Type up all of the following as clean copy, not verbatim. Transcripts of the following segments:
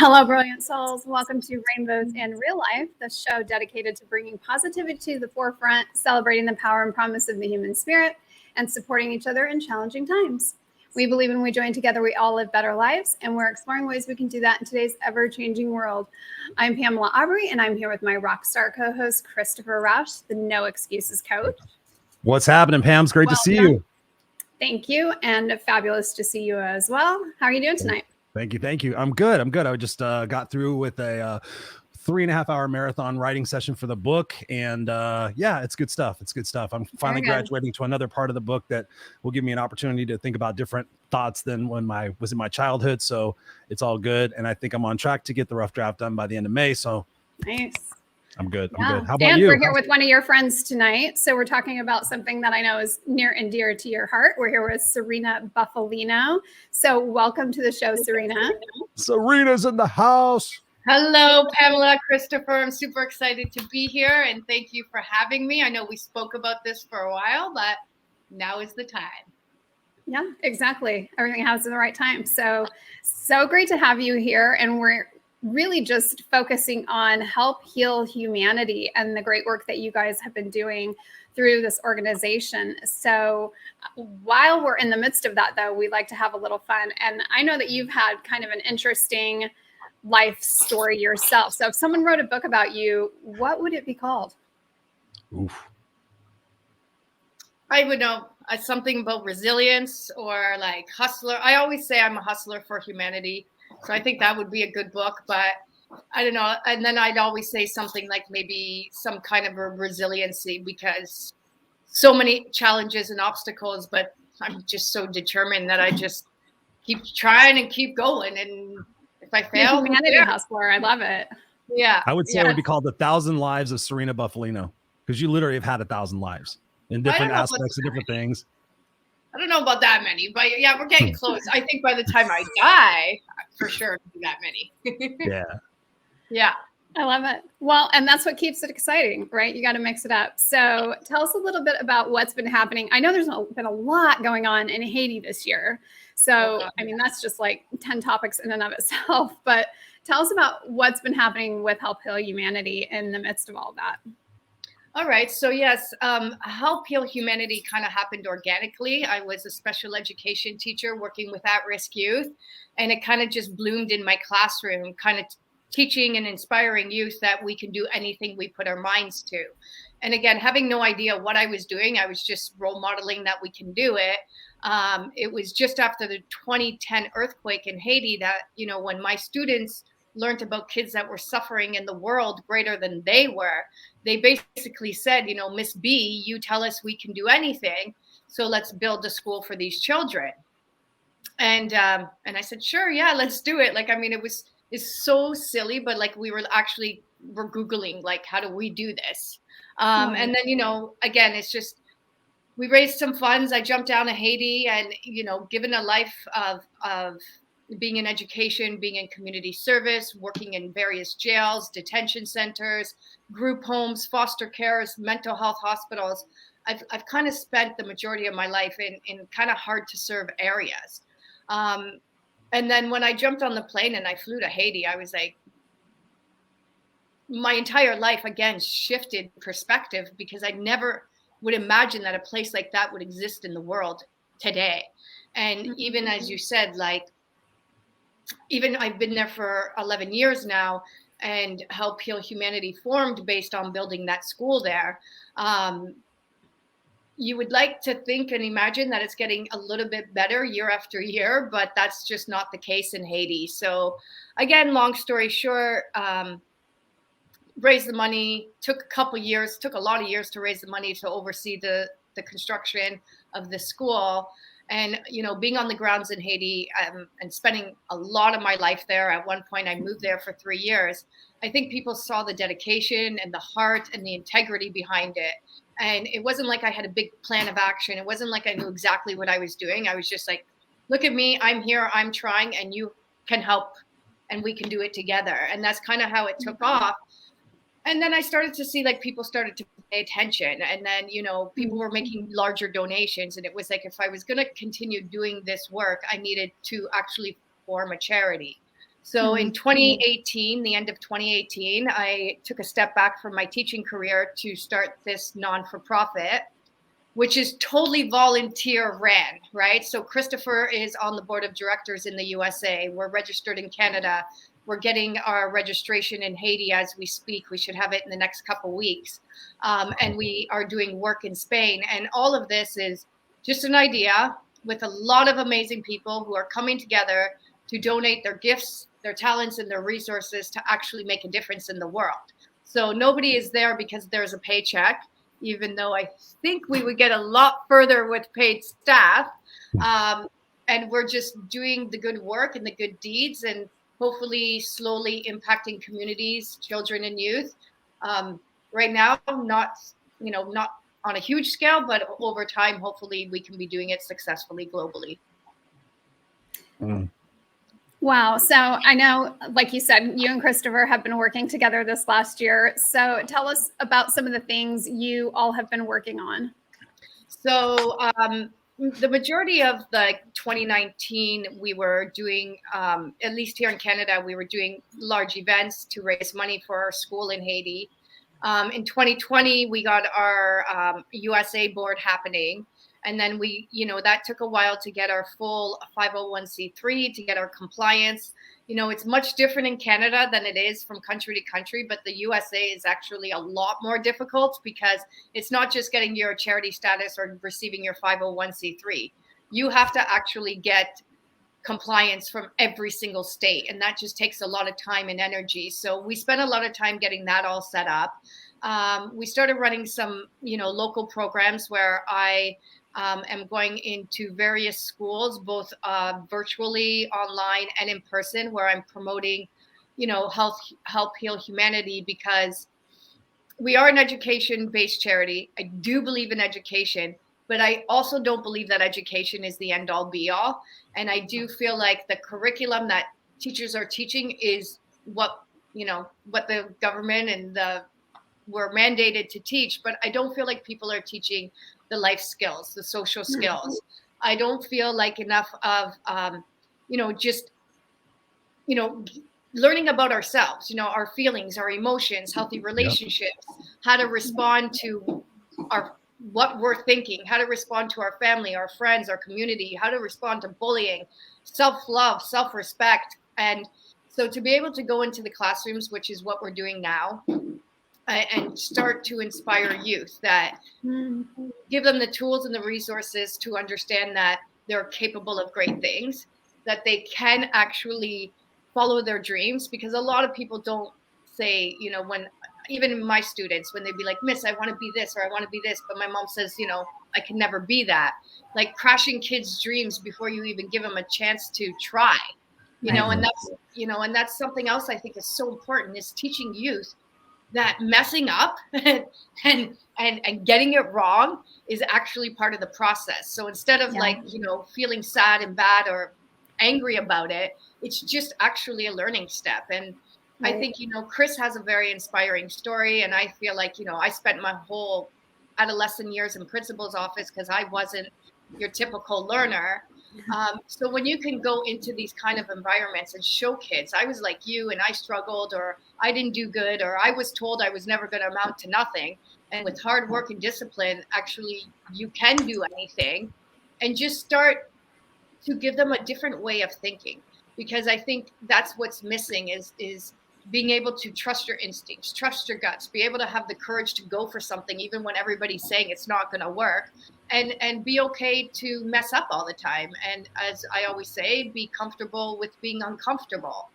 Hello, brilliant souls. Welcome to Rainbows in Real Life, the show dedicated to bringing positivity to the forefront, celebrating the power and promise of the human spirit, and supporting each other in challenging times. We believe when we join together, we all live better lives, and we're exploring ways we can do that in today's ever-changing world. I'm Pamela Aubrey, and I'm here with my rock star co-host, Christopher Rausch, the No Excuses Coach. What's happening, Pam? It's great to see you. Thank you, and fabulous to see you as well. How are you doing tonight? Thank you. I'm good. I just got through with a 3.5 hour marathon writing session for the book. And yeah, it's good stuff. I'm finally graduating to another part of the book that will give me an opportunity to think about different thoughts than when I was in my childhood. So it's all good. And I think I'm on track to get the rough draft done by the end of May. So nice. I'm good. Yeah. I'm good. How about you? We're here with one of your friends tonight. So we're talking about something that I know is near and dear to your heart. We're here with Serena Bufalino. So welcome to the show, Serena. Serena's in the house. Hello, Pamela, Christopher. I'm super excited to be here, and thank you for having me. I know we spoke about this for a while, but now is the time. Yeah, exactly. Everything happens in the right time. So great to have you here. And we're really just focusing on help heal humanity and the great work that you guys have been doing through this organization. So while we're in the midst of that, though, we like to have a little fun. And I know that you've had kind of an interesting life story yourself. So if someone wrote a book about you, what would it be called? Oof. I would know something about resilience or like hustler. I always say I'm a hustler for humanity. So I think that would be a good book, but I don't know. And then I'd always say something like maybe some kind of a resiliency, because so many challenges and obstacles, but I'm just so determined that I just keep trying and keep going. And if I fail, humanity hustler. I love it. Yeah. I would say it would be called 1,000 Lives of Serena Bufalino, because you literally have had 1,000 lives in different aspects of different things. I don't know about that many, but yeah, we're getting close. I think by the time I die, for sure it'll be that many. Yeah. I love it. Well, and that's what keeps it exciting, right? You got to mix it up. So tell us a little bit about what's been happening. I know there's been a lot going on in Haiti this year. So, I mean, that's just like 10 topics in and of itself. But tell us about what's been happening with Help Heal Humanity in the midst of all that. All right. So yes, Help Heal Humanity kind of happened organically. I was a special education teacher working with at-risk youth, and it kind of just bloomed in my classroom, kind of teaching and inspiring youth that we can do anything we put our minds to. And again, having no idea what I was doing, I was just role modeling that we can do it. It was just after the 2010 earthquake in Haiti that, you know, when my students learned about kids that were suffering in the world greater than they were, they basically said, you know, Miss B, you tell us we can do anything, so let's build a school for these children. And I said, sure, yeah, let's do it. Like, I mean, it's so silly, but like we're Googling, like, how do we do this? And then, you know, again, it's just, we raised some funds. I jumped down to Haiti and, you know, given a life of being in education, being in community service, working in various jails, detention centers, group homes, foster cares, mental health hospitals. I've kind of spent the majority of my life in kind of hard to serve areas. And then when I jumped on the plane and I flew to Haiti, I was like, my entire life again shifted perspective, because I never would imagine that a place like that would exist in the world today. And even as you said, like, even I've been there for 11 years now, and Help Heal Humanity formed based on building that school there. You would like to think and imagine that it's getting a little bit better year after year, but that's just not the case in Haiti. So again, long story short, raised the money, took a lot of years to raise the money to oversee the construction of the school. And, you know, being on the grounds in Haiti and spending a lot of my life there, at one point I moved there for 3 years, I think people saw the dedication and the heart and the integrity behind it. And it wasn't like I had a big plan of action. It wasn't like I knew exactly what I was doing. I was just like, look at me, I'm here, I'm trying, and you can help, and we can do it together. And that's kind of how it took off. And then I started to see, like, people started to pay attention, and then, you know, people were making larger donations. And it was like, if I was going to continue doing this work, I needed to actually form a charity. So in 2018, the end of 2018, I took a step back from my teaching career to start this non-for-profit, which is totally volunteer ran, right? So Christopher is on the board of directors in the USA. We're registered in Canada. We're getting our registration in Haiti as we speak. We should have it in the next couple weeks. And we are doing work in Spain. And all of this is just an idea with a lot of amazing people who are coming together to donate their gifts, their talents, and their resources to actually make a difference in the world. So nobody is there because there's a paycheck, even though I think we would get a lot further with paid staff. And we're just doing the good work and the good deeds and hopefully slowly impacting communities, children and youth. Right now, not on a huge scale, but over time, hopefully we can be doing it successfully globally. Wow. So I know, like you said, you and Christopher have been working together this last year. So tell us about some of the things you all have been working on. So the majority of the 2019, we were doing, at least here in Canada, we were doing large events to raise money for our school in Haiti. In 2020, we got our USA board happening. And then that took a while to get our full 501c3, to get our compliance. It's much different in Canada than it is from country to country, but the USA is actually a lot more difficult because it's not just getting your charity status or receiving your 501c3. You have to actually get compliance from every single state, and that just takes a lot of time and energy. So we spent a lot of time getting that all set up. We started running some, local programs where I am going into various schools, both virtually, online, and in person, where I'm promoting, help heal humanity, because we are an education-based charity. I do believe in education, but I also don't believe that education is the end-all be-all. And I do feel like the curriculum that teachers are teaching is what the government and we're mandated to teach, but I don't feel like people are teaching the life skills, the social skills. I don't feel like enough of, just, learning about ourselves, our feelings, our emotions, healthy relationships, how to respond to what we're thinking, how to respond to our family, our friends, our community, how to respond to bullying, self-love, self-respect. And so to be able to go into the classrooms, which is what we're doing now, and start to inspire youth, that give them the tools and the resources to understand that they're capable of great things, that they can actually follow their dreams. Because a lot of people don't say, when even my students, when they'd be like, Miss, I want to be this, or I want to be this, but my mom says, I can never be that. Like crashing kids' dreams before you even give them a chance to try, and that's something else I think is so important, is teaching youth that messing up and getting it wrong is actually part of the process. So instead of feeling sad and bad or angry about it, it's just actually a learning step. And right. I think, Chris has a very inspiring story. And I feel like, I spent my whole adolescent years in principal's office because I wasn't your typical learner. So when you can go into these kind of environments and show kids, I was like you and I struggled, or I didn't do good, or I was told I was never going to amount to nothing. And with hard work and discipline, actually, you can do anything, and just start to give them a different way of thinking. Because I think that's what's missing is being able to trust your instincts, trust your guts, be able to have the courage to go for something, even when everybody's saying it's not going to work, and be okay to mess up all the time. And as I always say, be comfortable with being uncomfortable.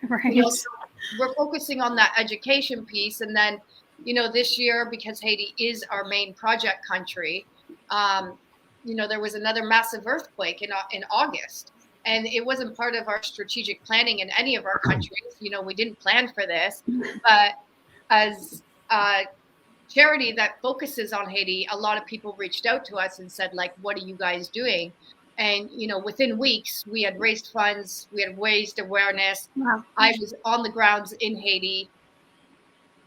Right. So we're focusing on that education piece. And then, this year, because Haiti is our main project country, there was another massive earthquake in August. And it wasn't part of our strategic planning in any of our countries. We didn't plan for this. But as a charity that focuses on Haiti, a lot of people reached out to us and said, like, what are you guys doing? And, within weeks, we had raised funds, we had raised awareness. Wow. I was on the grounds in Haiti,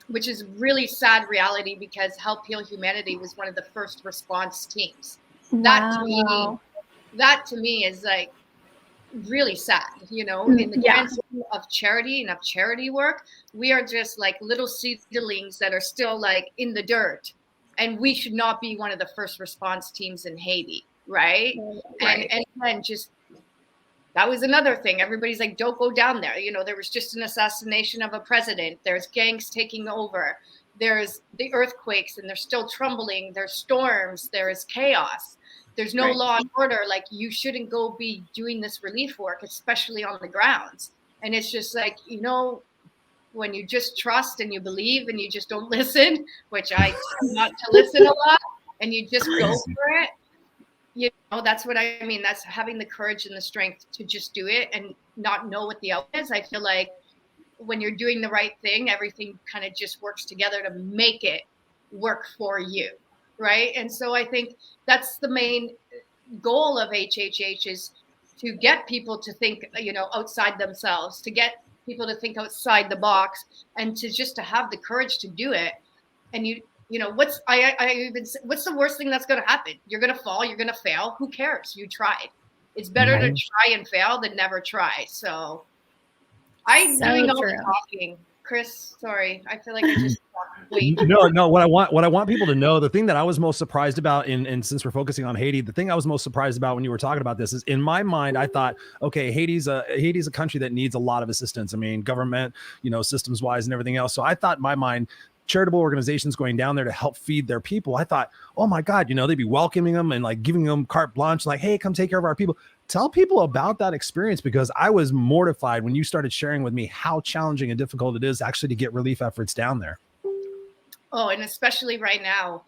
which is really sad reality, because Help Heal Humanity was one of the first response teams. Wow. That to me is like, really sad, you know, in the grand scheme of charity and of charity work, we are just like little seedlings that are still like in the dirt, and we should not be one of the first response teams in Haiti, right? And then just, that was another thing. Everybody's like, don't go down there. You know, there was just an assassination of a president. There's gangs taking over. There's the earthquakes and they're still trembling. There's storms. There's chaos. There's no law and order. Like, you shouldn't go be doing this relief work, especially on the grounds. And it's just like, you know, when you just trust and you believe and you just don't listen, which I tend not to listen a lot, and you just go for it, you know, that's what I mean. That's having the courage and the strength to just do it and not know what the outcome is. I feel like when you're doing the right thing, everything kind of just works together to make it work for you, right? And so I think that's the main goal of HHH, is to get people to think, you know, outside themselves, to get people to think outside the box, and to just to have the courage to do it. And you know, what's the worst thing that's going to happen? You're going to fall, you're going to fail. Who cares? You tried. It's better to try and fail than never try. So I'm doing all the talking. Chris, sorry. I feel like I just No, what I want people to know, the thing that I was most surprised about and since we're focusing on Haiti, the thing I was most surprised about when you were talking about this is, in my mind, I thought, okay, Haiti's a country that needs a lot of assistance. I mean, government, you know, systems wise and everything else. So I thought in my mind, charitable organizations going down there to help feed their people. I thought, oh my God, you know, they'd be welcoming them and like giving them carte blanche, like, hey, come take care of our people. Tell people about that experience, because I was mortified when you started sharing with me how challenging and difficult it is actually to get relief efforts down there. Oh, and especially right now,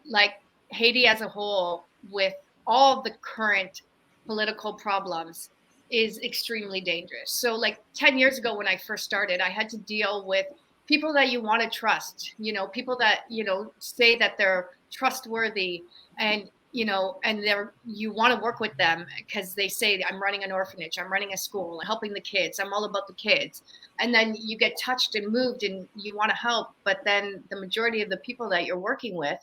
like Haiti as a whole, with all the current political problems, is extremely dangerous. So like 10 years ago when I first started, I had to deal with people that you want to trust, you know, people that, you know, say that they're trustworthy, and, you know, and you want to work with them because they say, I'm running an orphanage, I'm running a school, I'm helping the kids, I'm all about the kids. And then you get touched and moved and you want to help. But then the majority of the people that you're working with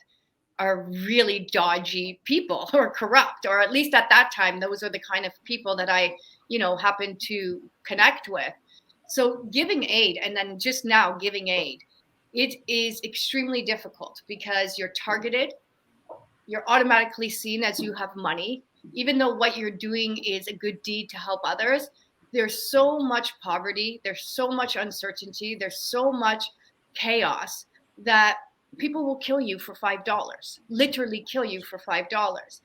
are really dodgy people or corrupt, or at least at that time, those are the kind of people that I, you know, happen to connect with. So giving aid, and then just now giving aid, it is extremely difficult because you're targeted. You're automatically seen as you have money, even though what you're doing is a good deed to help others. There's so much poverty. There's so much uncertainty. There's so much chaos that people will kill you for $5, literally kill you for $5.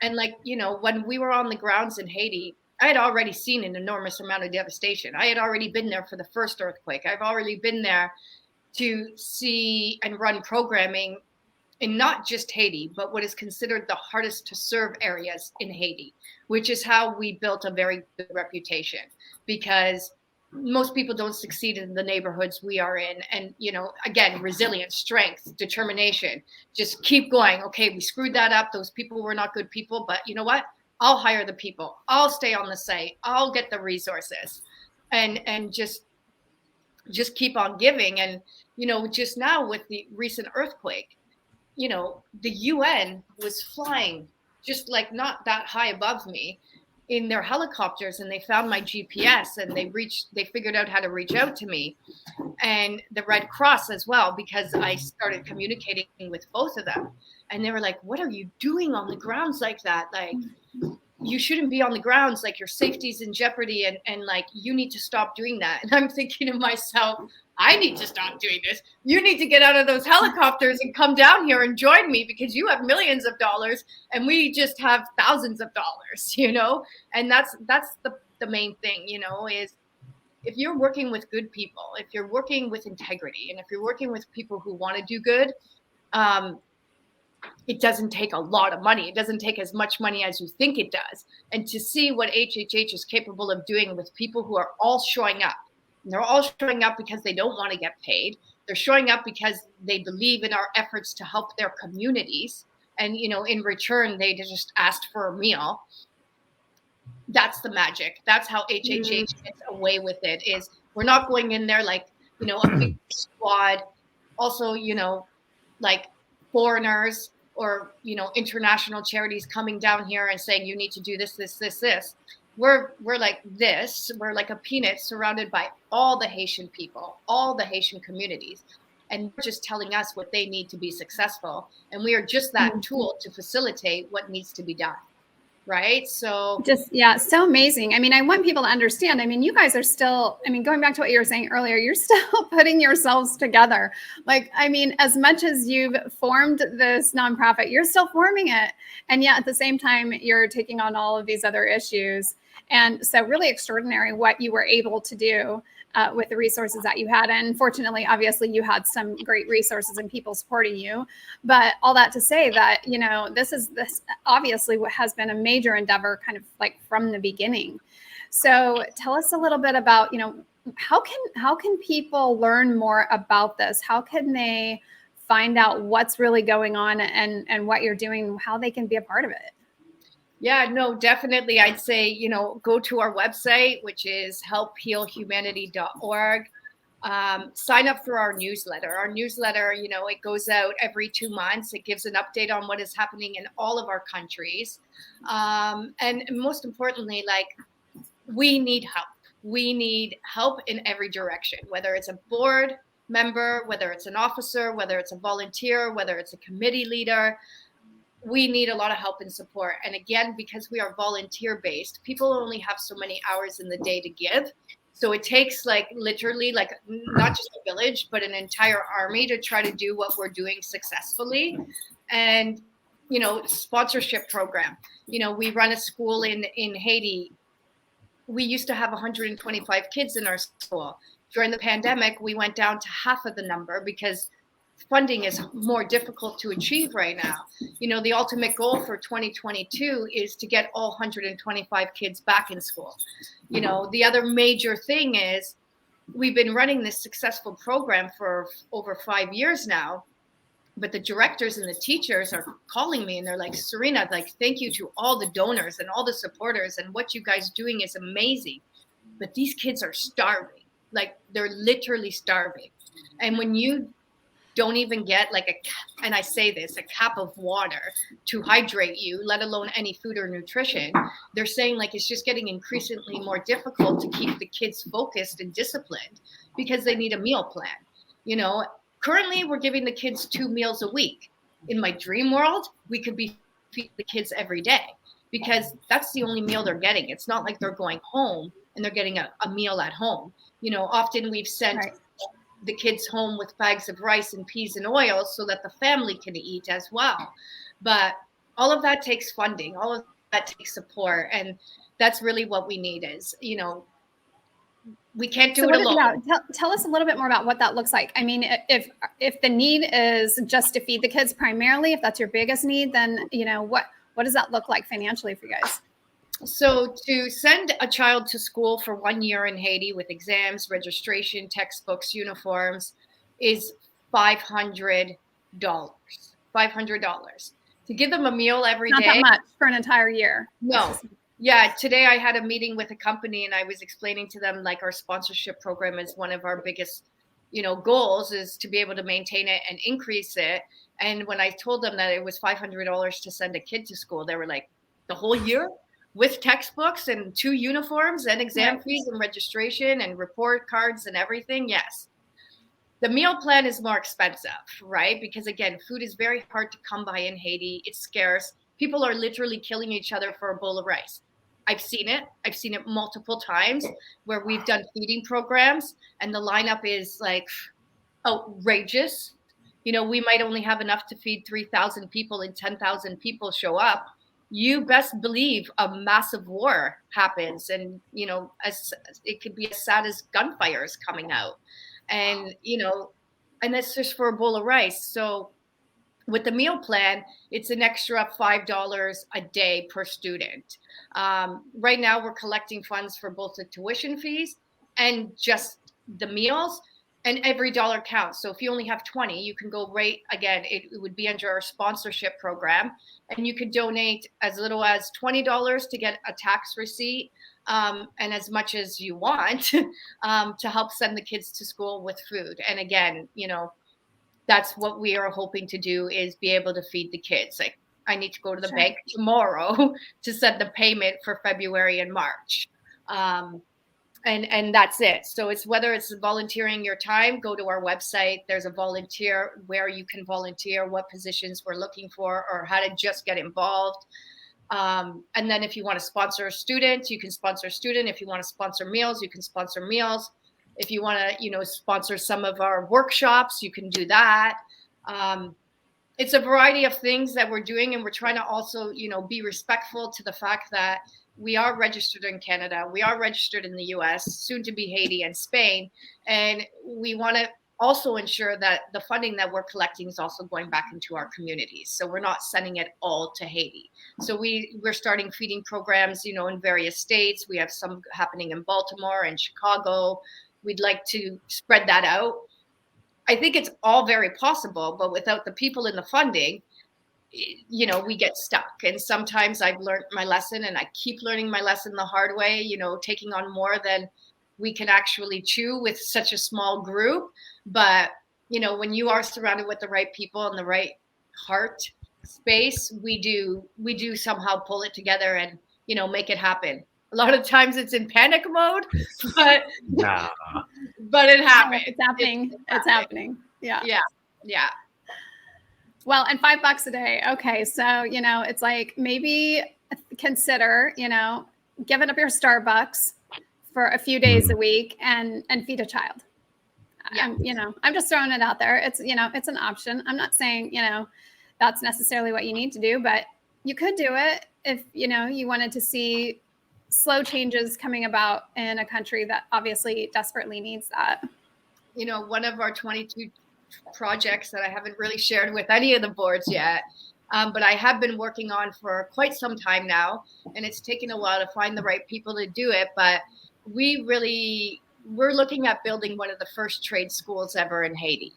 And like, you know, when we were on the grounds in Haiti, I had already seen an enormous amount of devastation. I had already been there for the first earthquake. I've already been there to see and run programming in not just Haiti, but what is considered the hardest to serve areas in Haiti, which is how we built a very good reputation, because most people don't succeed in the neighborhoods we are in. And, you know, again, resilience, strength, determination, just keep going. Okay, we screwed that up. Those people were not good people, but you know what? I'll hire the people. I'll stay on the site. I'll get the resources, and just keep on giving. And, you know, just now with the recent earthquake, you know, the UN was flying just like not that high above me in their helicopters, and they found my GPS, and they figured out how to reach out to me, and the Red Cross as well, because I started communicating with both of them. And they were like, what are you doing on the grounds like that? Like, you shouldn't be on the grounds, like your safety's in jeopardy, and like you need to stop doing that. And I'm thinking to myself, I need to stop doing this. You need to get out of those helicopters and come down here and join me, because you have millions of dollars and we just have thousands of dollars, you know? And that's the main thing, you know, is if you're working with good people, if you're working with integrity, and if you're working with people who want to do good, it doesn't take a lot of money. It doesn't take as much money as you think it does. And to see what HHH is capable of doing with people who are all showing up, and they're all showing up because they don't want to get paid. They're showing up because they believe in our efforts to help their communities. And, you know, in return, they just asked for a meal. That's the magic. That's how HHH gets away with it, is we're not going in there like, you know, a big squad. Also, you know, like foreigners or, you know, international charities coming down here and saying, you need to do this, this, this, this. we're like this. We're like a peanut surrounded by all the Haitian people, all the Haitian communities. And they're just telling us what they need to be successful. And we are just that tool to facilitate what needs to be done. Right. So yeah, so amazing. I mean, I want people to understand. I mean, you guys are still, I mean, going back to what you were saying earlier, you're still putting yourselves together. Like, I mean, as much as you've formed this nonprofit, you're still forming it. And yet at the same time, you're taking on all of these other issues. And so really extraordinary what you were able to do with the resources that you had. And fortunately, obviously, you had some great resources and people supporting you. But all that to say that, you know, this obviously what has been a major endeavor kind of like from the beginning. So tell us a little bit about, you know, how can people learn more about this? How can they find out what's really going on and what you're doing, how they can be a part of it? Yeah, no, definitely. I'd say, you know, go to our website, which is helphealhumanity.org. Sign up for our newsletter. Our newsletter, you know, it goes out every 2 months. It gives an update on what is happening in all of our countries. And most importantly, like, we need help. We need help in every direction, whether it's a board member, whether it's an officer, whether it's a volunteer, whether it's a committee leader. We need a lot of help and support. And again, because we are volunteer based, people only have so many hours in the day to give. So it takes like literally like not just a village, but an entire army to try to do what we're doing successfully. And, you know, sponsorship program. You know, we run a school in Haiti. We used to have 125 kids in our school. During the pandemic, we went down to half of the number because funding is more difficult to achieve right now. You know, the ultimate goal for 2022 is to get all 125 kids back in school. You know, the other major thing is we've been running this successful program for over 5 years now, but the directors and the teachers are calling me and they're like, Serena, like, thank you to all the donors and all the supporters, and what you guys doing is amazing. But these kids are starving. Like, they're literally starving. And when you don't even get like and I say this, a cup of water to hydrate you, let alone any food or nutrition, they're saying like it's just getting increasingly more difficult to keep the kids focused and disciplined because they need a meal plan. You know, currently we're giving the kids 2 meals a week. In my dream world, we could be feeding the kids every day because that's the only meal they're getting. It's not like they're going home and they're getting a meal at home. You know, often we've sent the kids home with bags of rice and peas and oil so that the family can eat as well. But all of that takes funding. All of that takes support. And that's really what we need is, you know, we can't do it alone. Tell us a little bit more about what that looks like. I mean, if the need is just to feed the kids primarily, if that's your biggest need, then, you know, what does that look like financially for you guys? So to send a child to school for 1 year in Haiti with exams, registration, textbooks, uniforms is $500. $500. To give them a meal every day. Not that much for an entire year. No. Yeah. Today I had a meeting with a company and I was explaining to them like our sponsorship program is one of our biggest, you know, goals is to be able to maintain it and increase it. And when I told them that it was $500 to send a kid to school, they were like, the whole year? With textbooks and 2 uniforms and exam fees and registration and report cards and everything, yes. The meal plan is more expensive, right? Because again, food is very hard to come by in Haiti. It's scarce. People are literally killing each other for a bowl of rice. I've seen it. I've seen it multiple times where we've done feeding programs and the lineup is like outrageous. You know, we might only have enough to feed 3,000 people and 10,000 people show up. You best believe a massive war happens. And, you know, as it could be as sad as gunfires coming out. And, you know, and that's just for a bowl of rice. So with the meal plan, it's an extra $5 a day per student. Right now, we're collecting funds for both the tuition fees and just the meals. And every dollar counts. So if you only have 20, you can go right again. It would be under our sponsorship program, and you could donate as little as $20 to get a tax receipt, and as much as you want to help send the kids to school with food. And again, you know, that's what we are hoping to do is be able to feed the kids. Like I need to go to the Sure. bank tomorrow to send the payment for February and March. And that's it. So it's whether it's volunteering your time, go to our website. There's a volunteer where you can volunteer, what positions we're looking for, or how to just get involved. And then if you want to sponsor a student, you can sponsor a student. If you want to sponsor meals, you can sponsor meals. If you want to, sponsor some of our workshops, you can do that. It's a variety of things that we're doing, and we're trying to also, be respectful to the fact that we are registered in Canada, we are registered in the US, soon to be Haiti and Spain, and we want to also ensure that the funding that we're collecting is also going back into our communities. So we're not sending it all to Haiti. So we're starting feeding programs, in various states. We have some happening in Baltimore and Chicago. We'd like to spread that out. I think it's all very possible, but without the people and the funding, we get stuck. And sometimes I've learned my lesson, and I keep learning my lesson the hard way, taking on more than we can actually chew with such a small group. But, when you are surrounded with the right people and the right heart space, we do somehow pull it together and, make it happen. A lot of times it's in panic mode, but but it happens. It's happening. It's happening. Yeah. Yeah. Well, and $5 a day. Okay. So, it's like maybe consider, giving up your Starbucks for a few days a week and feed a child. Yeah. I'm just throwing it out there. It's, it's an option. I'm not saying, that's necessarily what you need to do, but you could do it if, you wanted to see slow changes coming about in a country that obviously desperately needs that. One of our 22 projects that I haven't really shared with any of the boards yet, but I have been working on for quite some time now, and it's taken a while to find the right people to do it. But we're looking at building one of the first trade schools ever in Haiti,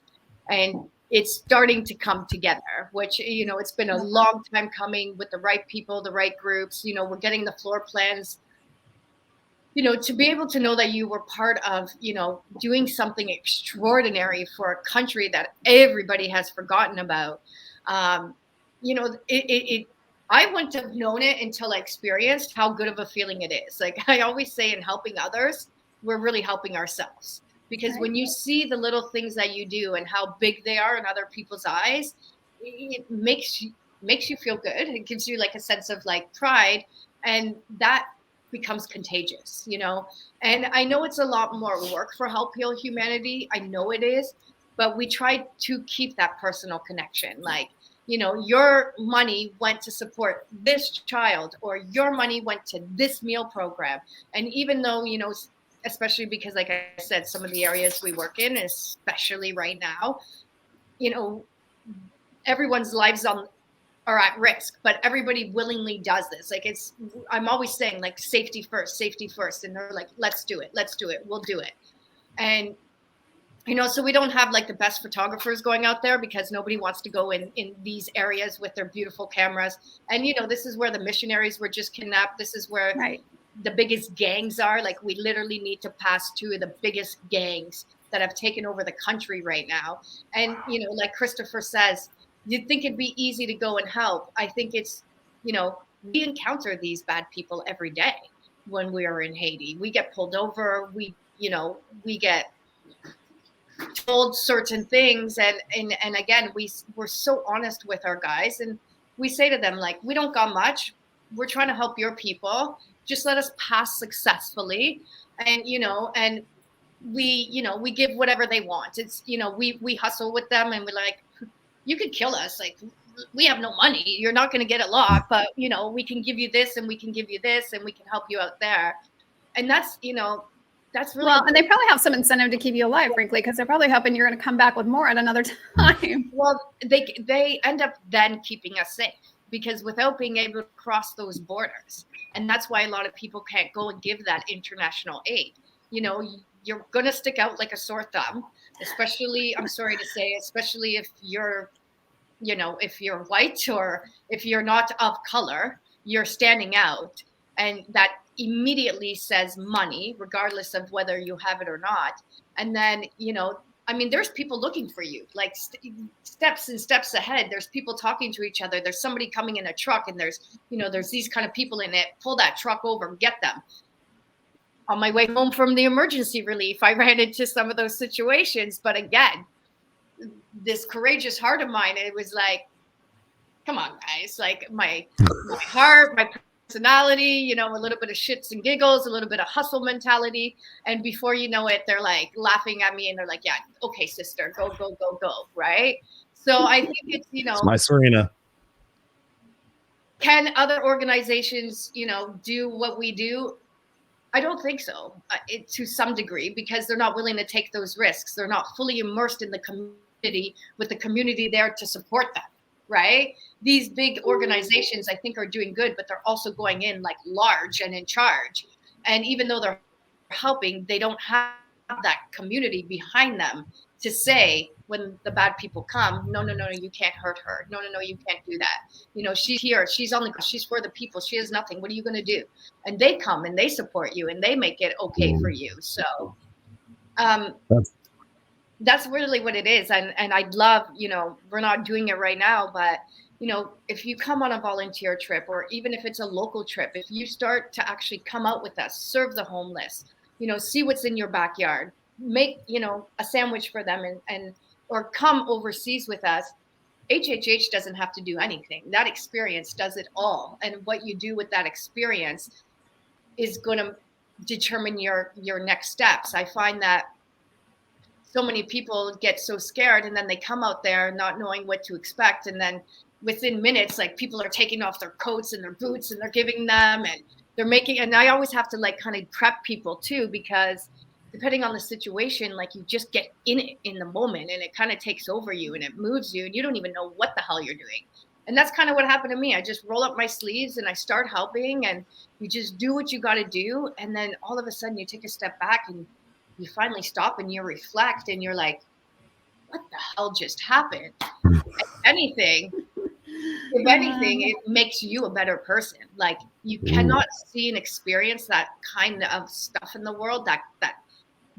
and it's starting to come together, which, it's been a long time coming with the right people, the right groups. We're getting the floor plans, to be able to know that you were part of, doing something extraordinary for a country that everybody has forgotten about. I wouldn't have known it until I experienced how good of a feeling it is. Like I always say, in helping others, we're really helping ourselves. Because when you see the little things that you do and how big they are in other people's eyes, it makes you feel good. It gives you like a sense of like pride, and that becomes contagious, And I know it's a lot more work for Help Heal Humanity. I know it is, but we try to keep that personal connection. Like, your money went to support this child, or your money went to this meal program. And even though, especially because, like I said, some of the areas we work in, especially right now, everyone's lives are at risk, but everybody willingly does this. Like I'm always saying like safety first. And they're like, let's do it. We'll do it. And, so we don't have like the best photographers going out there because nobody wants to go in these areas with their beautiful cameras. And, this is where the missionaries were just kidnapped. This is where the biggest gangs are. Like we literally need to pass two of the biggest gangs that have taken over the country right now. And, like Christopher says, you'd think it'd be easy to go and help. I think it's, we encounter these bad people every day when we are in Haiti. We get pulled over. We get told certain things. And again, we're so honest with our guys, and we say to them, like, we don't got much. We're trying to help your people. Just let us pass successfully. And, and we give whatever they want. It's, we hustle with them, and we're like, you could kill us. Like, we have no money. You're not going to get a lot, but, we can give you this, and we can give you this, and we can help you out there. And that's, that's really well, and they probably have some incentive to keep you alive, frankly, because they're probably hoping you're going to come back with more at another time. Well, they end up then keeping us safe, because without being able to cross those borders, and that's why a lot of people can't go and give that international aid. You're going to stick out like a sore thumb, especially, I'm sorry to say, especially if you're, if you're white or if you're not of color, you're standing out. And that immediately says money, regardless of whether you have it or not. And then, I mean, there's people looking for you, like steps and steps ahead. There's people talking to each other. There's somebody coming in a truck, and there's these kind of people in it. Pull that truck over, get them. On my way home from the emergency relief, I ran into some of those situations. But again, this courageous heart of mine, it was like, come on, guys, like my heart, my personality, a little bit of shits and giggles, a little bit of hustle mentality. And before you know it, they're like laughing at me and they're like, yeah, okay, sister, go, go, go, go. Right. So I think it's, It's my Serena. Can other organizations, do what we do? I don't think so, to some degree, because they're not willing to take those risks. They're not fully immersed in the community with the community there to support them. Right? These big organizations, I think, are doing good, but they're also going in like large and in charge. And even though they're helping, they don't have that community behind them to say, when the bad people come, no, you can't hurt her. No, you can't do that. She's here. She's for the people. She has nothing. What are you going to do? And they come and they support you and they make it okay for you. So, that's really what it is. And I'd love, we're not doing it right now, but, if you come on a volunteer trip, or even if it's a local trip, if you start to actually come out with us, serve the homeless, see what's in your backyard, make, a sandwich for them or come overseas with us. HHH doesn't have to do anything. That experience does it all. And what you do with that experience is going to determine your next steps. I find that so many people get so scared and then they come out there not knowing what to expect. And then within minutes, like, people are taking off their coats and their boots and they're giving them, and they're making, and I always have to like kind of prep people too, because depending on the situation, like, you just get in it in the moment and it kind of takes over you and it moves you and you don't even know what the hell you're doing. And that's kind of what happened to me. I just roll up my sleeves and I start helping, and you just do what you got to do. And then all of a sudden you take a step back and you finally stop and you reflect and you're like, what the hell just happened? If anything, it makes you a better person. Like, you cannot see and experience that kind of stuff in the world, that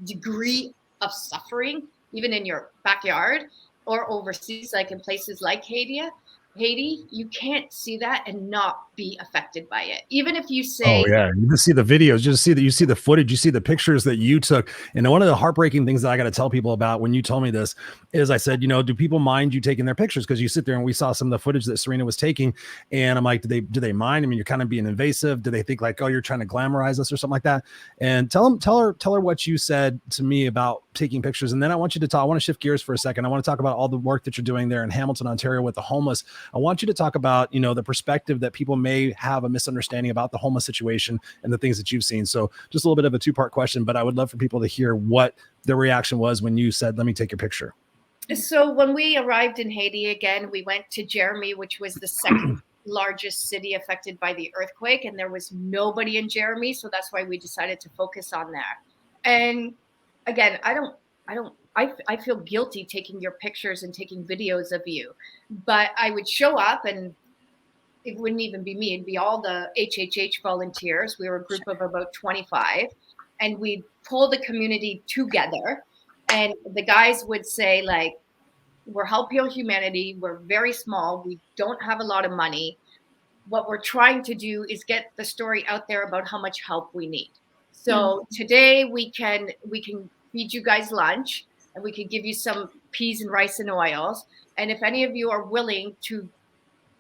degree of suffering, even in your backyard or overseas, like in places like Haiti, you can't see that and not be affected by it. Even if you say, oh yeah, you just see the videos, you see the footage, you see the pictures that you took. And one of the heartbreaking things that I got to tell people about when you told me this is, I said, do people mind you taking their pictures? Because you sit there and we saw some of the footage that Serena was taking, and I'm like, do they mind? I mean, you're kind of being invasive. Do they think like, oh, you're trying to glamorize us or something like that? And tell her what you said to me about taking pictures. And then I want you to talk. I want to shift gears for a second. I want to talk about all the work that you're doing there in Hamilton, Ontario with the homeless. I want you to talk about, the perspective that people may have a misunderstanding about the homeless situation and the things that you've seen. So just a little bit of a two-part question, but I would love for people to hear what the reaction was when you said, let me take your picture. So when we arrived in Haiti again, we went to Jeremy, which was the second largest city affected by the earthquake. And there was nobody in Jeremy. So that's why we decided to focus on that. And again, I feel guilty taking your pictures and taking videos of you, but I would show up and it wouldn't even be me. It'd be all the HHH volunteers. We were a group of about 25, and we'd pull the community together. And the guys would say, like, we're Help Heal Humanity. We're very small. We don't have a lot of money. What we're trying to do is get the story out there about how much help we need. So today we can feed you guys lunch, and we can give you some peas and rice and oils. And if any of you are willing to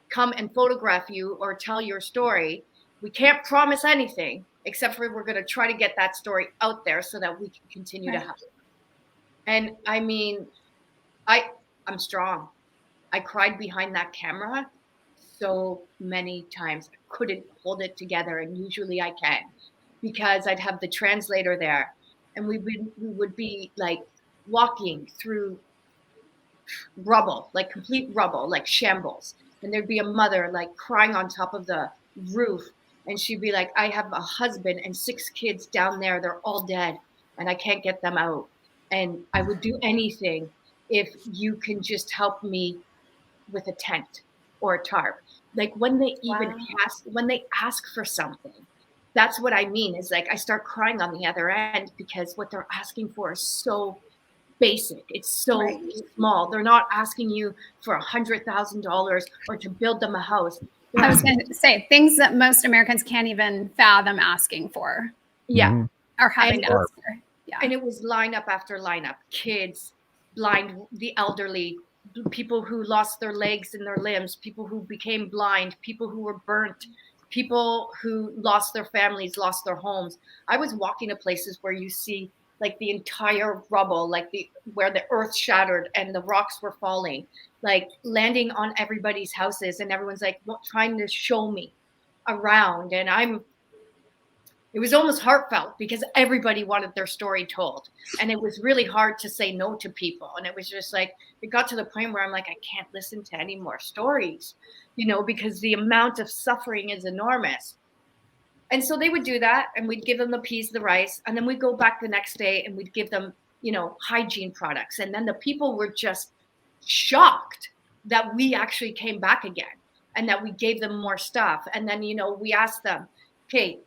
come and photograph you or tell your story, we can't promise anything except for we're going to try to get that story out there so that we can continue to help. And I mean, I'm strong. I cried behind that camera so many times. I couldn't hold it together, and usually I can, because I'd have the translator there, and we would be like walking through rubble, like complete rubble, like shambles. And there'd be a mother like crying on top of the roof. And she'd be like, I have a husband and 6 kids down there. They're all dead and I can't get them out. And I would do anything if you can just help me with a tent or a tarp. Like when they ask for something, that's what I mean, is like, I start crying on the other end, because what they're asking for is so basic. It's so small. They're not asking you for $100,000 or to build them a house. I was going to say things that most Americans can't even fathom asking for. Yeah. Or having to ask for. Yeah. And it was lineup after lineup. Kids, blind, the elderly, people who lost their legs and their limbs, people who became blind, people who were burnt, people who lost their families, lost their homes. I was walking to places where you see like the entire rubble, like where the earth shattered and the rocks were falling, like landing on everybody's houses, and everyone's like trying to show me around. And it was almost heartfelt because everybody wanted their story told. And it was really hard to say no to people. And it was just like, it got to the point where I'm like, I can't listen to any more stories, because the amount of suffering is enormous. And so they would do that, and we'd give them the peas, the rice, and then we'd go back the next day and we'd give them, hygiene products. And then the people were just shocked that we actually came back again and that we gave them more stuff. And then, we asked them, okay,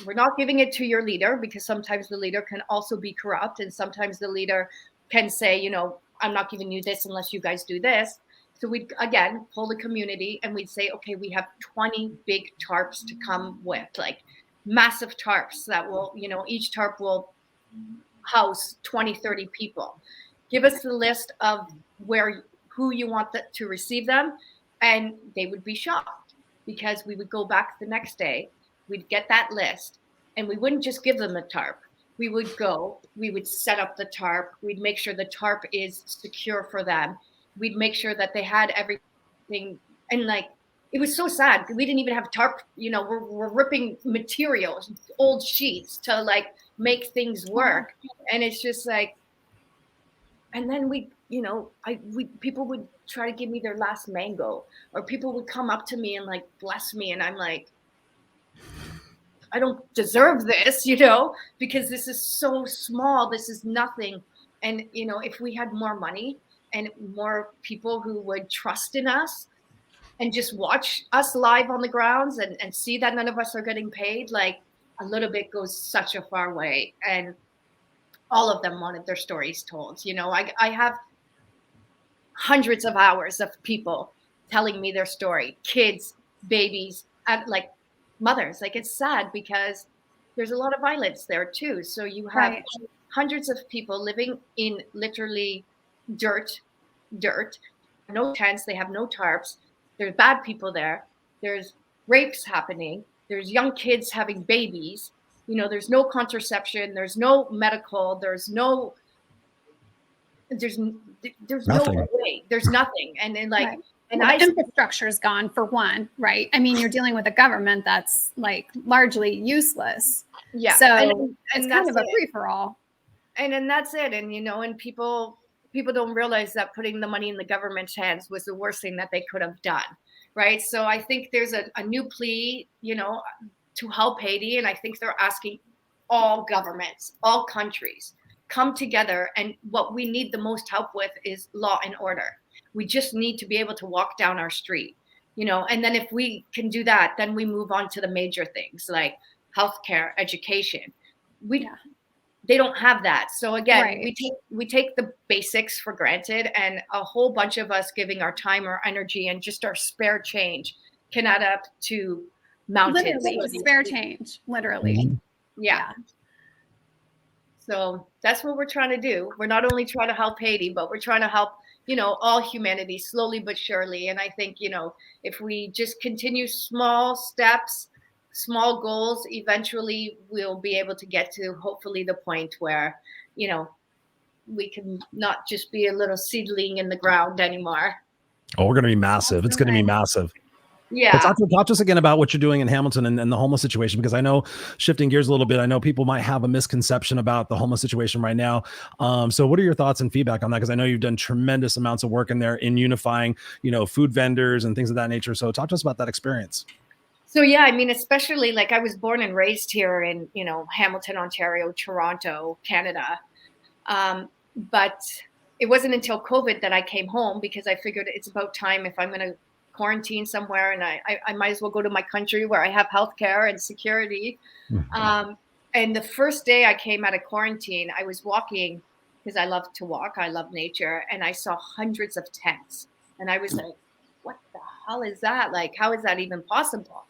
we're not giving it to your leader, because sometimes the leader can also be corrupt. And sometimes the leader can say, I'm not giving you this unless you guys do this. So we'd, again, pull the community and we'd say, okay, we have 20 big tarps to come with, like massive tarps that will, each tarp will house 20, 30 people. Give us the list of who you want to receive them. And they would be shocked, because we would go back the next day, we'd get that list, and we wouldn't just give them a tarp. We would set up the tarp. We'd make sure the tarp is secure for them. We'd make sure that they had everything. And like, it was so sad. We didn't even have tarp, we're ripping materials, old sheets to like make things work. And it's just like, and then people would try to give me their last mango, or people would come up to me and like bless me. And I'm like, I don't deserve this, because this is so small. This is nothing. And, if we had more money and more people who would trust in us and just watch us live on the grounds and see that none of us are getting paid, like a little bit goes such a far way. And all of them wanted their stories told. I have hundreds of hours of people telling me their story, kids, babies, like mothers. Like, it's sad because there's a lot of violence there too. So you have hundreds of people living in literally dirt, no tents, they have no tarps. There's bad people there. There's rapes happening. There's young kids having babies. There's no contraception. There's no medical. There's no way. There's nothing. And then like, and the infrastructure is gone for one, right? I mean, you're dealing with a government that's like largely useless. Yeah. So it's kind of a free for all. And then that's it. And, and people don't realize that putting the money in the government's hands was the worst thing that they could have done. Right. So I think there's a new plea, to help Haiti. And I think they're asking all governments, all countries, come together. And what we need the most help with is law and order. We just need to be able to walk down our street, and then if we can do that, then we move on to the major things like healthcare, education. They don't have that. So again, we take the basics for granted, and a whole bunch of us giving our time, our energy, and just our spare change can add up to mountains. Literally, spare change, literally. Yeah. So that's what we're trying to do. We're not only trying to help Haiti, but we're trying to help, all humanity slowly but surely. And I think, if we just continue small steps, small goals, eventually we'll be able to get to hopefully the point where, we can not just be a little seedling in the ground anymore. Oh, we're going to be massive. It's going to be massive. Yeah. Talk to us again about what you're doing in Hamilton and the homeless situation, because I know, shifting gears a little bit, I know people might have a misconception about the homeless situation right now. So what are your thoughts and feedback on that? Because I know you've done tremendous amounts of work in there in unifying, food vendors and things of that nature. So talk to us about that experience. So, yeah, I mean, especially like I was born and raised here in, Hamilton, Ontario, Toronto, Canada. But it wasn't until COVID that I came home, because I figured it's about time, if I'm going to quarantine somewhere, and I might as well go to my country where I have healthcare and security. And the first day I came out of quarantine, I was walking because I love to walk. I love nature. And I saw hundreds of tents. And I was like, what the hell is that? Like, how is that even possible?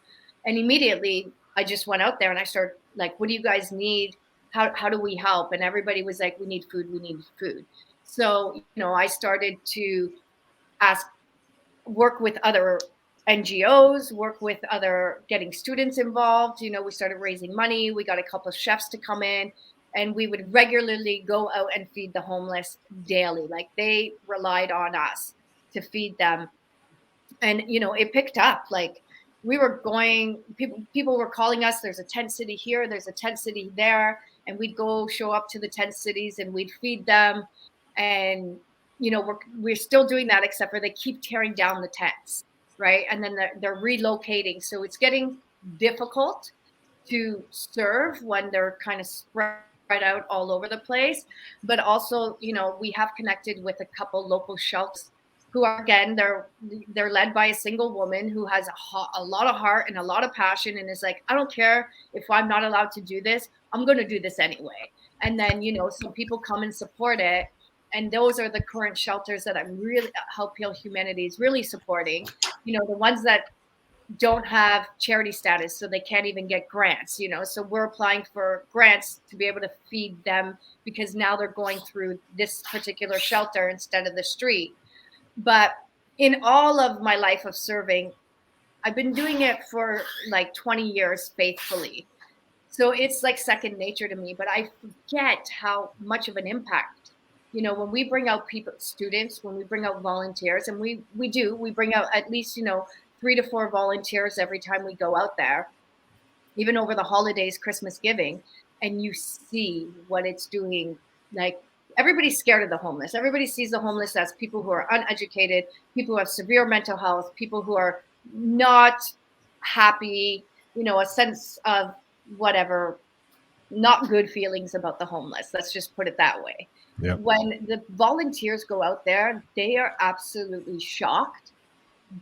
And immediately I just went out there and I started like, what do you guys need? How do we help? And everybody was like, we need food. We need food. So, you know, I started to work with other NGOs, work with other, getting students involved. You know, we started raising money. We got a couple of chefs to come in, and we would regularly go out and feed the homeless daily. Like, they relied on us to feed them. And, you know, it picked up. Like, we were going, people were calling us, there's a tent city here, there's a tent city there. And we'd go show up to the tent cities and we'd feed them. And, you know, we're still doing that, except for they keep tearing down the tents, right? And then they're relocating. So it's getting difficult to serve when they're kind of spread out all over the place. But also, you know, we have connected with a couple local shelters who are, again, they're led by a single woman who has a lot of heart and a lot of passion, and is like, I don't care if I'm not allowed to do this, I'm going to do this anyway. And then, you know, some people come and support it. And those are the current shelters that I'm really, Help Heal Humanity is really supporting. You know, the ones that don't have charity status, so they can't even get grants, you know. So we're applying for grants to be able to feed them, because now they're going through this particular shelter instead of the street. But in all of my life of serving, I've been doing it for like 20 years faithfully. So it's like second nature to me, but I forget how much of an impact, you know, when we bring out students, when we bring out volunteers, and we bring out at least, you know, 3 to 4 volunteers every time we go out there, even over the holidays, Christmas giving, and you see what it's doing. Like, everybody's scared of the homeless. Everybody sees the homeless as people who are uneducated, people who have severe mental health, people who are not happy, you know, a sense of whatever, not good feelings about the homeless. Let's just put it that way. Yep. When the volunteers go out there, they are absolutely shocked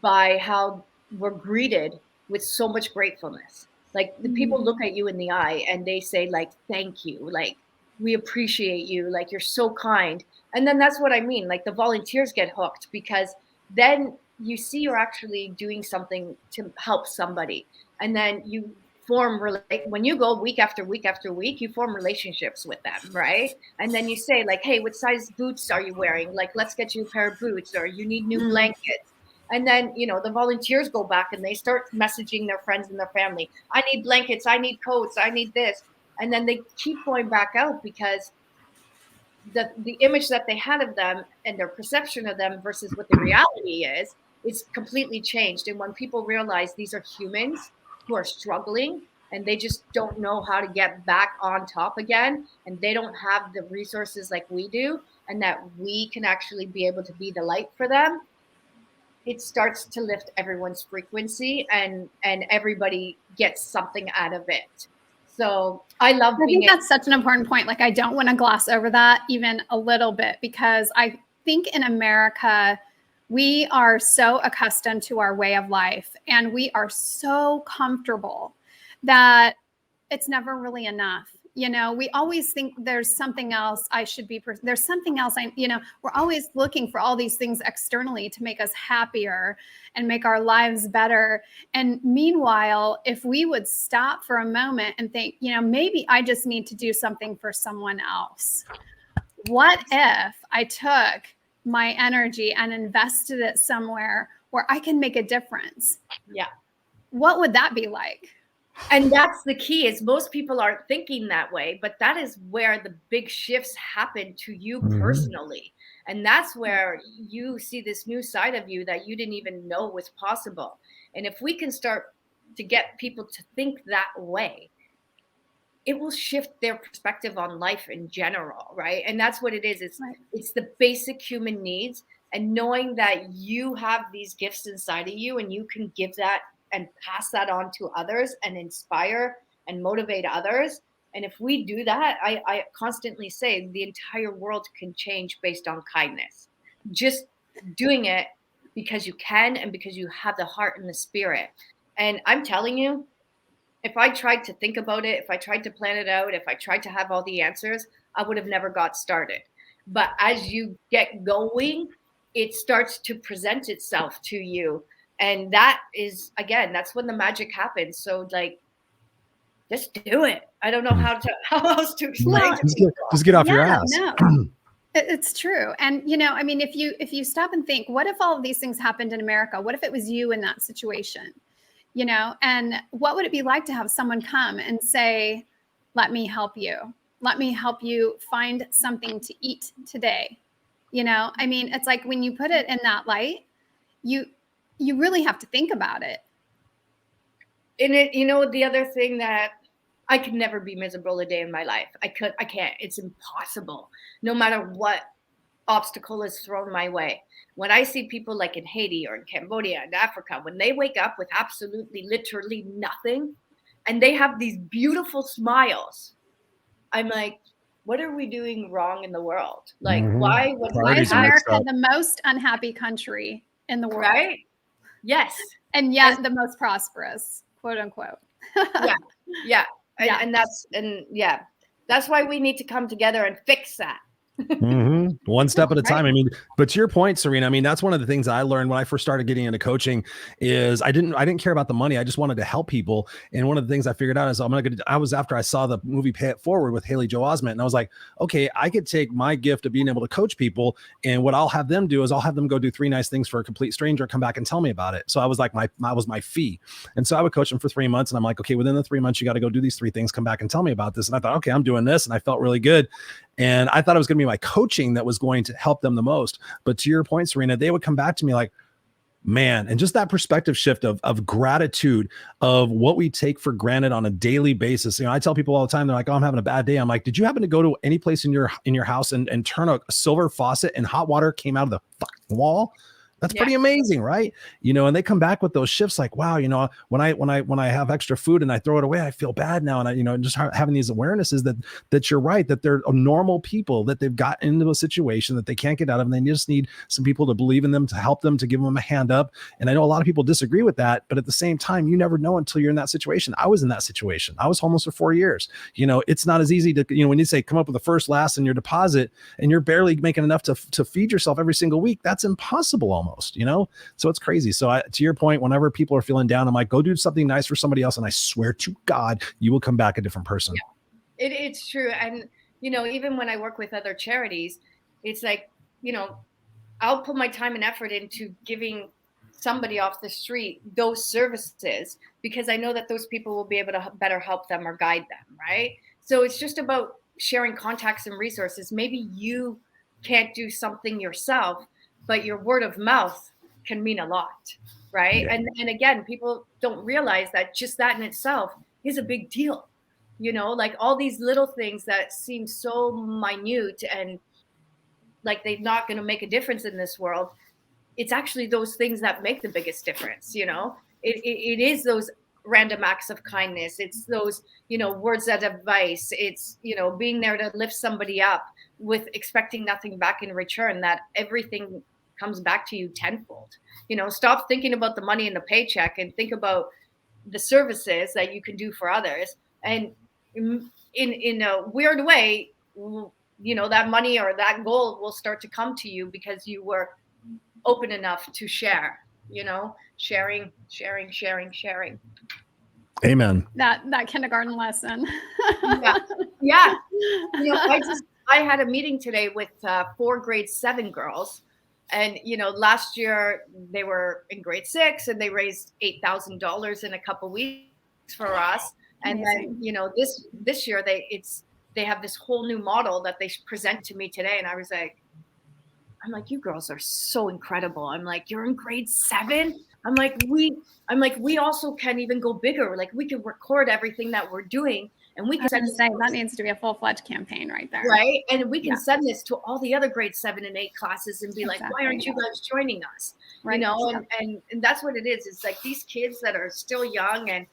by how we're greeted with so much gratefulness. Like, the people look at you in the eye and they say, like, thank you. Like, we appreciate you. Like, you're so kind. And then that's what I mean. Like, the volunteers get hooked, because then you see you're actually doing something to help somebody. And then you when you go week after week after week, you form relationships with them, right? And then you say, like, hey, what size boots are you wearing? Like, let's get you a pair of boots, or you need new blankets. And then, you know, the volunteers go back and they start messaging their friends and their family. I need blankets, I need coats, I need this. And then they keep going back out, because the image that they had of them and their perception of them versus what the reality is completely changed. And when people realize these are humans who are struggling and they just don't know how to get back on top again, and they don't have the resources like we do, and that we can actually be able to be the light for them, it starts to lift everyone's frequency, and everybody gets something out of it. So I think that's such an important point. Like, I don't want to gloss over that even a little bit, because I think in America, we are so accustomed to our way of life, and we are so comfortable that it's never really enough. You know, we always think there's something else I should be, there's something else we're always looking for all these things externally to make us happier and make our lives better. And meanwhile, if we would stop for a moment and think, you know, maybe I just need to do something for someone else. What if I took my energy and invested it somewhere where I can make a difference? Yeah. What would that be like? And that's the key, is most people aren't thinking that way, but that is where the big shifts happen to you personally. And that's where you see this new side of you that you didn't even know was possible. And if we can start to get people to think that way, it will shift their perspective on life in general, right? And that's what it is. It's the basic human needs, and knowing that you have these gifts inside of you, and you can give that and pass that on to others and inspire and motivate others. And if we do that, I constantly say the entire world can change based on kindness. Just doing it because you can, and because you have the heart and the spirit. And I'm telling you, if I tried to think about it, if I tried to plan it out, if I tried to have all the answers, I would have never got started. But as you get going, it starts to present itself to you. And that is, again, that's when the magic happens. So like, just do it. I don't know how else to explain to people. Just get off your ass. No. It's true. And, you know, I mean, if you stop and think, what if all of these things happened in America? What if it was you in that situation? You know, and what would it be like to have someone come and say, let me help you. Let me help you find something to eat today. You know, I mean, it's like when you put it in that light, you really have to think about it. And it, you know, the other thing that I could never be miserable a day in my life. I can't. It's impossible. No matter what obstacle is thrown my way. When I see people like in Haiti or in Cambodia and Africa, when they wake up with absolutely, literally nothing, and they have these beautiful smiles, I'm like, what are we doing wrong in the world? Like, why is America the most unhappy country in the world? Right? Yes. And yet the most prosperous, quote unquote. Yeah. And that's why we need to come together and fix that. One step at a time. I mean, but to your point, Serena, I mean, that's one of the things I learned when I first started getting into coaching is I didn't care about the money. I just wanted to help people. And one of the things I figured out is I was after I saw the movie Pay It Forward with Haley Joel Osment, and I was like, okay, I could take my gift of being able to coach people, and what I'll have them do is I'll have them go do 3 nice things for a complete stranger, come back and tell me about it. So I was like, was my fee. And so I would coach them for 3 months, and I'm like, okay, within the 3 months, you got to go do these 3 things, come back and tell me about this. And I thought, okay, I'm doing this, and I felt really good. And I thought it was going to be my coaching that was going to help them the most. But to your point, Serena, they would come back to me like, man, and just that perspective shift of gratitude of what we take for granted on a daily basis. You know, I tell people all the time, they're like, oh, I'm having a bad day. I'm like, did you happen to go to any place in your house and turn a silver faucet and hot water came out of the fucking wall? That's pretty amazing, right? You know, and they come back with those shifts like, wow, you know, when I have extra food and I throw it away, I feel bad now. And I, you know, just having these awarenesses that you're right, that they're normal people, that they've gotten into a situation that they can't get out of, and they just need some people to believe in them, to help them, to give them a hand up. And I know a lot of people disagree with that, but at the same time, you never know until you're in that situation. I was in that situation. I was homeless for 4 years. You know, it's not as easy to, you know, when you say come up with the first, last, and your deposit, and you're barely making enough to feed yourself every single week, that's impossible almost. You know, so it's crazy. So to your point, whenever people are feeling down, I'm like, go do something nice for somebody else, and I swear to God, you will come back a different person. It's true. And you know, even when I work with other charities, it's like, you know, I'll put my time and effort into giving somebody off the street those services because I know that those people will be able to better help them or guide them, right? So it's just about sharing contacts and resources. Maybe you can't do something yourself, but your word of mouth can mean a lot, right? Yeah. And again, people don't realize that just that in itself is a big deal. You know, like all these little things that seem so minute and like they're not going to make a difference in this world. It's actually those things that make the biggest difference. You know, it is those random acts of kindness. It's those, you know, words of advice. It's, you know, being there to lift somebody up with expecting nothing back in return, that everything comes back to you tenfold. You know, stop thinking about the money in the paycheck and think about the services that you can do for others. And in a weird way, you know, that money or that goal will start to come to you because you were open enough to share, you know, sharing. Amen. That kindergarten lesson. Yeah. You know, I had a meeting today with 4 grade 7 girls. And, you know, last year they were in grade 6 and they raised $8,000 in a couple weeks for us. And then, you know, this year they have this whole new model that they present to me today. And I was like, I'm like, you girls are so incredible. I'm like, you're in grade 7. I'm like, we also can even go bigger. Like we can record everything that we're doing. And we can that needs to be a full-fledged campaign right there. Right. And we can send this to all the other grade 7 and 8 classes and be like, why aren't you guys joining us? Right. You know, and that's what it is. It's like these kids that are still young. And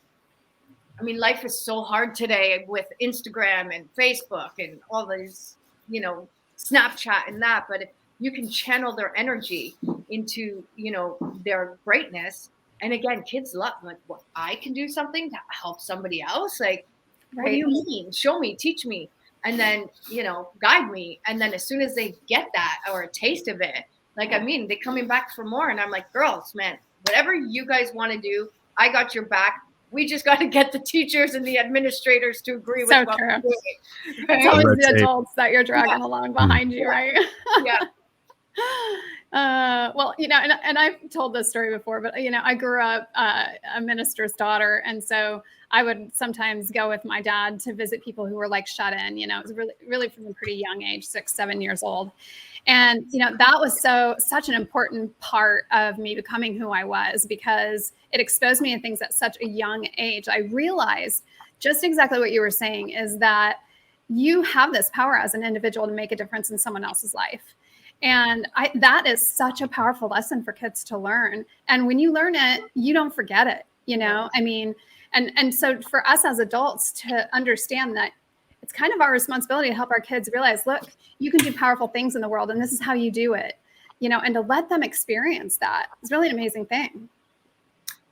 I mean, life is so hard today with Instagram and Facebook and all these, you know, Snapchat and that. But if you can channel their energy into, you know, their greatness. And again, kids love like, what, I can do something to help somebody else. Like, what do you mean? Show me, teach me. and then, you know, guide me. And then as soon as they get that or a taste of it, like, I mean, they're coming back for more. And I'm like, girls, man, whatever you guys want to do, I got your back. We just got to get the teachers and the administrators to agree with what we're doing. Right? It's always the adults that you're dragging along behind you, right? Yeah. Well, you know, and I've told this story before, but, you know, I grew up a minister's daughter. And so I would sometimes go with my dad to visit people who were like shut in, you know, it was really from a pretty young age, 6, 7 years old. And, you know, that was such an important part of me becoming who I was, because it exposed me to things at such a young age. I realized just exactly what you were saying, is that you have this power as an individual to make a difference in someone else's life. And that is such a powerful lesson for kids to learn. And when you learn it, you don't forget it, you know, I mean, and so for us as adults to understand that it's kind of our responsibility to help our kids realize, look, you can do powerful things in the world, and this is how you do it, you know, and to let them experience that is really an amazing thing.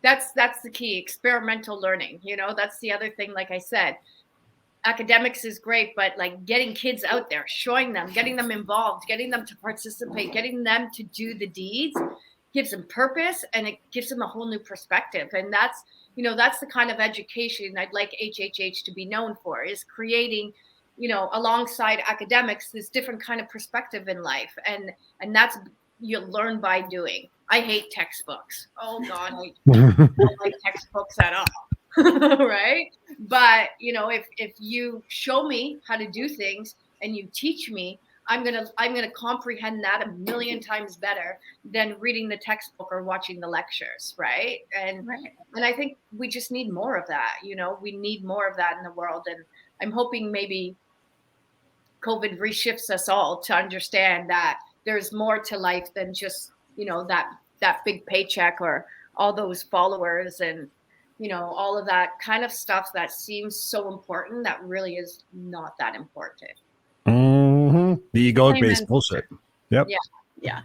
That's the key, experimental learning. You know, that's the other thing. Like I said, academics is great, but like getting kids out there, showing them, getting them involved, getting them to participate, getting them to do the deeds gives them purpose, and it gives them a whole new perspective. And that's, you know, that's the kind of education I'd like HHH to be known for, is creating, you know, alongside academics, this different kind of perspective in life. And that's, you learn by doing. I hate textbooks. Oh God, I don't like textbooks at all. Right? But, you know, if you show me how to do things and you teach me, I'm gonna comprehend that a million times better than reading the textbook or watching the lectures, right? And I think we just need more of that. You know, we need more of that in the world. And I'm hoping maybe COVID reshifts us all to understand that there's more to life than just, you know, that big paycheck or all those followers and, you know, all of that kind of stuff that seems so important that really is not that important. The egoic-based bullshit. Yep. Yeah.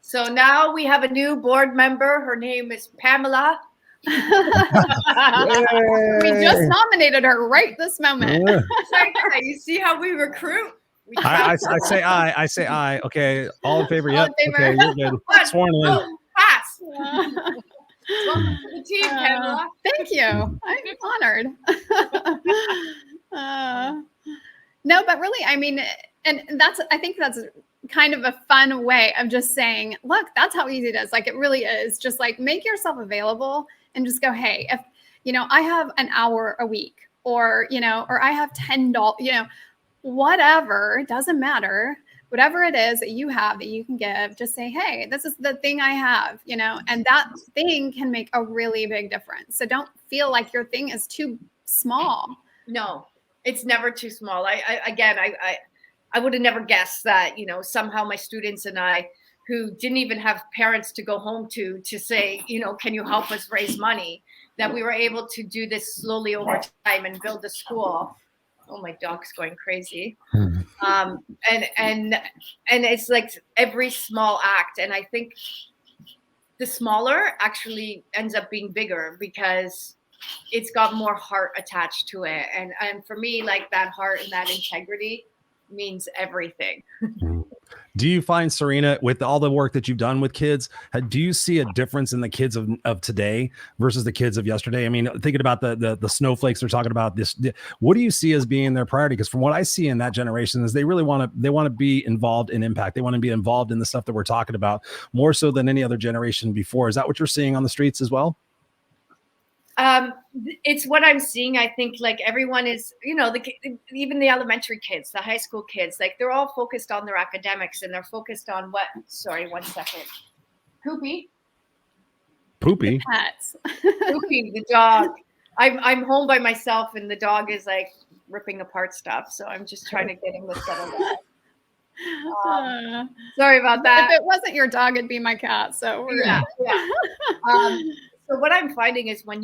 So now we have a new board member. Her name is Pamela. We just nominated her right this moment. You see how we recruit? I say aye. Okay, all in favor. Yep. Okay, you're good. Sworn in. Pass. Welcome to the team, Pamela. Thank you. I'm honored. No, but really, I mean, and I think that's kind of a fun way of just saying, look, that's how easy it is. Like, it really is. Just like, make yourself available and just go, hey, if, you know, I have an hour a week, or, you know, or I have $10, you know, whatever, it doesn't matter. Whatever it is that you have that you can give, just say, hey, this is the thing I have, you know, and that thing can make a really big difference. So don't feel like your thing is too small. No, it's never too small. I would have never guessed that, you know, somehow my students and I, who didn't even have parents to go home to say, you know, can you help us raise money, that we were able to do this slowly over time and build a school. Oh, my dog's going crazy. And it's like every small act. And I think the smaller actually ends up being bigger because it's got more heart attached to it. And for me, like, that heart and that integrity means everything. Do you find, Serena, with all the work that you've done with kids, do you see a difference in the kids of today versus the kids of yesterday? I mean, thinking about the snowflakes they're talking about, what do you see as being their priority? Because from what I see in that generation is they really want to be involved in impact. They want to be involved in the stuff that we're talking about more so than any other generation before. Is that what you're seeing on the streets as well? It's what I'm seeing. I think, like, everyone is, you know, even the elementary kids, the high school kids, like, they're all focused on their academics and they're focused on what, sorry, 1 second. Poopy, Pets. Poopy, the dog. I'm home by myself and the dog is like ripping apart stuff. So I'm just trying to get him to settle down. Sorry about that. If it wasn't your dog, it'd be my cat. So yeah. So what I'm finding is when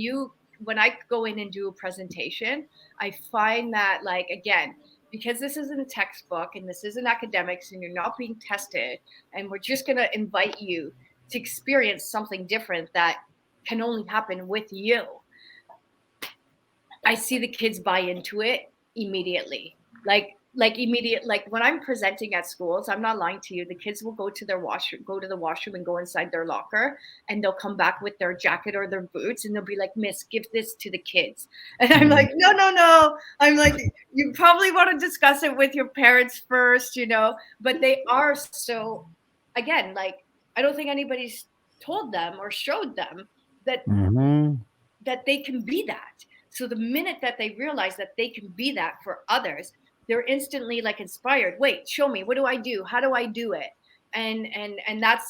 I go in and do a presentation, I find that, like, again, because this isn't a textbook and this isn't academics and you're not being tested, and we're just going to invite you to experience something different that can only happen with you. I see the kids buy into it immediately. like immediate, like when I'm presenting at schools, I'm not lying to you, the kids will go to the washroom and go inside their locker, and they'll come back with their jacket or their boots, and they'll be like, "Miss, give this to the kids." And I'm like, no. I'm like, you probably want to discuss it with your parents first, but they are so, again, like, I don't think anybody's told them or showed them that that they can be that. So the minute that they realize that they can be that for others, they're instantly like inspired. Wait, show me. What do I do? How do I do it? And that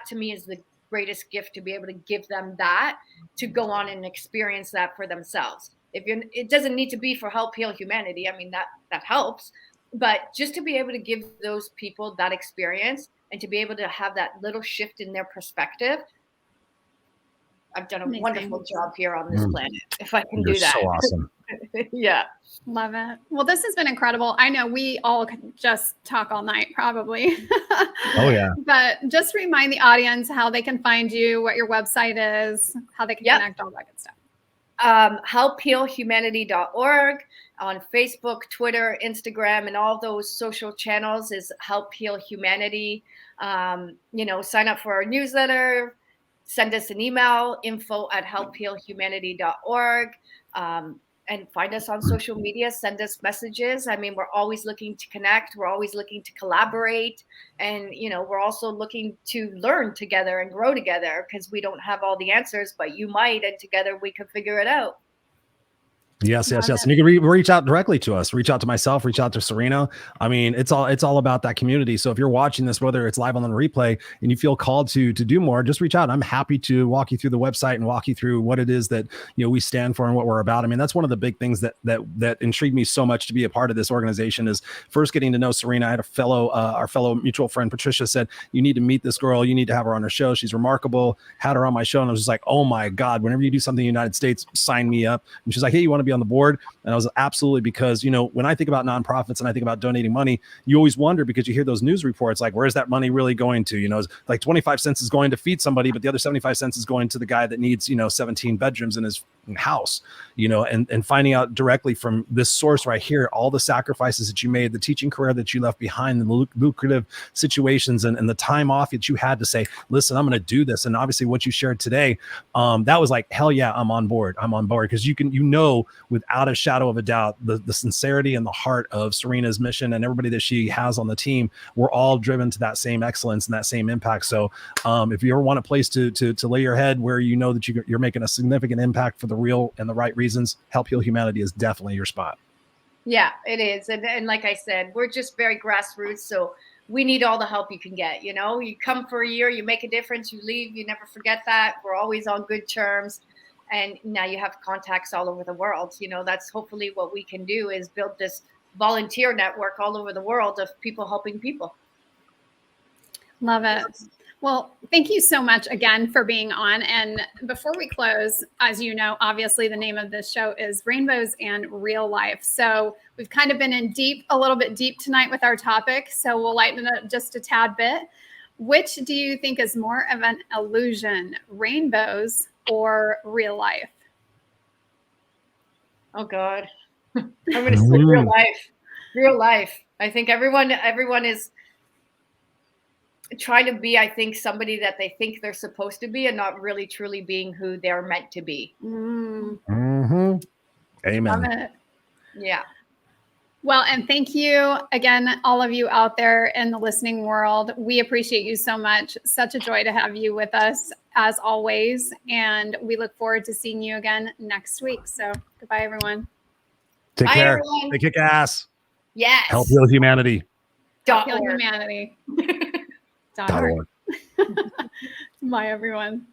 to me is the greatest gift, to be able to give them that, to go on and experience that for themselves. It doesn't need to be for Help Heal Humanity. I mean, that helps, but just to be able to give those people that experience and to be able to have that little shift in their perspective. I've done a wonderful job here on this planet, if I can do that. So awesome. Yeah. Love it. Well, this has been incredible. I know we all could just talk all night, probably. Oh, yeah. But just remind the audience how they can find you, what your website is, how they can connect, all that good stuff. helphealhumanity.org. On Facebook, Twitter, Instagram, and all those social channels is Help Heal Humanity. Sign up for our newsletter, send us an email, info@helphealhumanity.org. And find us on social media, send us messages. I mean, we're always looking to connect. We're always looking to collaborate. And, we're also looking to learn together and grow together, because we don't have all the answers, but you might, and together we can figure it out. Yes. And you can reach out directly to us, reach out to myself, reach out to Serena. I mean, it's all about that community. So if you're watching this, whether it's live on the replay and you feel called to do more, just reach out. I'm happy to walk you through the website and walk you through what it is that, we stand for and what we're about. I mean, that's one of the big things that intrigued me so much to be a part of this organization, is first getting to know Serena. I had our fellow mutual friend, Patricia, said, you need to meet this girl. You need to have her on her show. She's remarkable. Had her on my show. And I was just like, oh my God, whenever you do something in the United States, sign me up. And she's like, hey, you want to be on the board? And I was absolutely, because, when I think about nonprofits and I think about donating money, you always wonder, because you hear those news reports, like, where's that money really going to? It's like 25 cents is going to feed somebody, but the other 75 cents is going to the guy that needs, 17 bedrooms in his house, and finding out directly from this source right here, all the sacrifices that you made, the teaching career that you left behind, the lucrative situations and the time off that you had to say, listen, I'm going to do this. And obviously what you shared today, that was like, hell yeah, I'm on board. Because without a shadow of a doubt, the sincerity and the heart of Serena's mission and everybody that she has on the team, we're all driven to that same excellence and that same impact. So if you ever want a place to lay your head where that you're making a significant impact for the real and the right reasons, Help Heal Humanity is definitely your spot. Yeah, it is. And like I said, we're just very grassroots. So we need all the help you can get. You come for a year, you make a difference, you leave, you never forget that. We're always on good terms. And now you have contacts all over the world. That's hopefully what we can do, is build this volunteer network all over the world of people helping people. Love it. Well, thank you so much again for being on. And before we close, as you know, obviously the name of this show is Rainbows and Real Life. So we've kind of been a little bit deep tonight with our topic. So we'll lighten it up just a tad bit. Which do you think is more of an illusion, rainbows or real life? Oh God, I'm going to say real life. Real life. I think everyone is trying to be, I think, somebody that they think they're supposed to be, and not really truly being who they're meant to be. Amen. Love it. Yeah. Well, and thank you again, all of you out there in the listening world. We appreciate you so much. Such a joy to have you with us, as always. And we look forward to seeing you again next week. So goodbye, everyone. Take care. Everyone. They kick ass. Yes. Help Heal Humanity. Help Heal Humanity. .org. Bye, everyone.